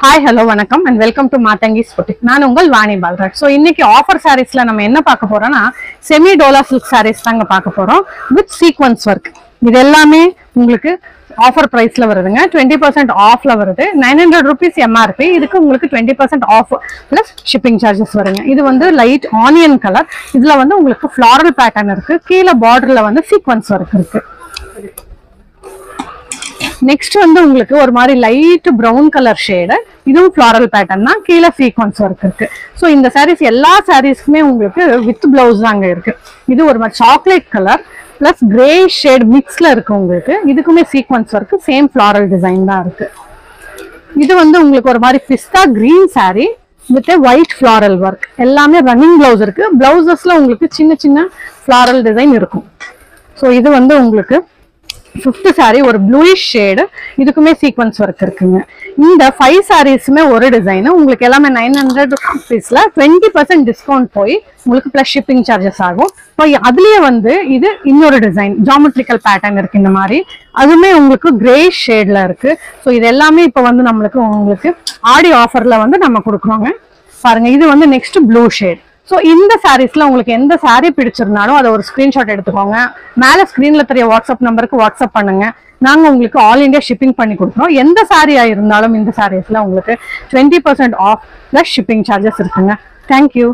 Hi, hello, vanakkam and welcome to Matangi's Boutique. நான் உங்கள் Vani Palraj. So இன்னைக்கு ஆஃபர் சாரீஸ்ல நம்ம என்ன பார்க்க போறோம்னா செமி டோலா சில்க் சாரீஸ் தாங்க பார்க்க போறோம் வித் சீக்வென்ஸ் ஒர்க். இது எல்லாமே உங்களுக்கு ஆஃபர் பிரைஸ்ல வருதுங்க. 20% ஆஃப்ல வருது. 900 rupees MRP. இதுக்கு உங்களுக்கு 20% ஆஃப் பிளஸ் ஷிப்பிங் சார்ஜஸ் வருங்க. இது வந்து லைட் ஆனியன் கலர். இதுல வந்து உங்களுக்கு ஃப்ளாரல் பேட்டர்ன் இருக்கு. கீழ பார்டர்ல வந்து சீக்வென்ஸ் ஒர்க் இருக்கு. நெக்ஸ்ட் வந்து உங்களுக்கு ஒரு மாதிரி லைட் பிரவுன் கலர் ஷேடு, இதுவும் ஃப்ளாரல் பேட்டர்ன் தான், கீழே சீக்வன்ஸ் ஒர்க் இருக்கு. ஸோ இந்த சாரீஸ் எல்லா சாரீஸ்க்குமே உங்களுக்கு வித் பிளவுஸ் தாங்க இருக்கு. இது ஒரு மாதிரி chocolate colour plus grey shade மிக்ஸ்ல இருக்கு உங்களுக்கு. இதுக்குமே sequence work, same floral design தான் இருக்கு. இது வந்து உங்களுக்கு ஒரு மாதிரி pista green sari with white floral work. எல்லாமே ரன்னிங் பிளவுஸ் இருக்கு. பிளவுசஸ்ல உங்களுக்கு சின்ன சின்ன ஃப்ளாரல் டிசைன் இருக்கும். ஸோ இது வந்து உங்களுக்கு ஃபிஃப்த் சாரீ ஒரு ப்ளூயிஷ் ஷேடு, இதுக்குமே சீக்வன்ஸ் ஒர்க் இருக்குங்க. இந்த 5 சாரீஸுமே ஒரு டிசைன். உங்களுக்கு எல்லாமே 900 rupeesல 20% டிஸ்கவுண்ட் போய் உங்களுக்கு பிளஸ் ஷிப்பிங் சார்ஜஸ் ஆகும். இப்போ அதுலயே வந்து இது இன்னொரு டிசைன் ஜாமெட்ரிக்கல் பேட்டர்ன் இருக்கு. இந்த மாதிரி அதுவுமே உங்களுக்கு கிரே ஷேட்ல இருக்கு. ஸோ இது எல்லாமே இப்போ வந்து உங்களுக்கு ஆடி ஆஃபர்ல வந்து நம்ம கொடுக்குறோங்க. பாருங்க, இது வந்து நெக்ஸ்ட் ப்ளூ ஷேட். ஸோ இந்த சாரீஸ்ல உங்களுக்கு எந்த சாரீ பிடிச்சிருந்தாலும் அதை ஒரு ஸ்கிரீன்ஷாட் எடுத்துக்கோங்க. மேலே ஸ்கிரீன்ல தெரிய வாட்ஸ்அப் நம்பருக்கு வாட்ஸ்அப் பண்ணுங்க. நாங்கள் உங்களுக்கு ஆல் இண்டியா ஷிப்பிங் பண்ணி கொடுக்குறோம். எந்த சாரியா இருந்தாலும் இந்த சாரீஸ்ல உங்களுக்கு 20% ஆஃப் பிளஸ் ஷிப்பிங் சார்ஜஸ் இருக்குங்க. தேங்க்யூ.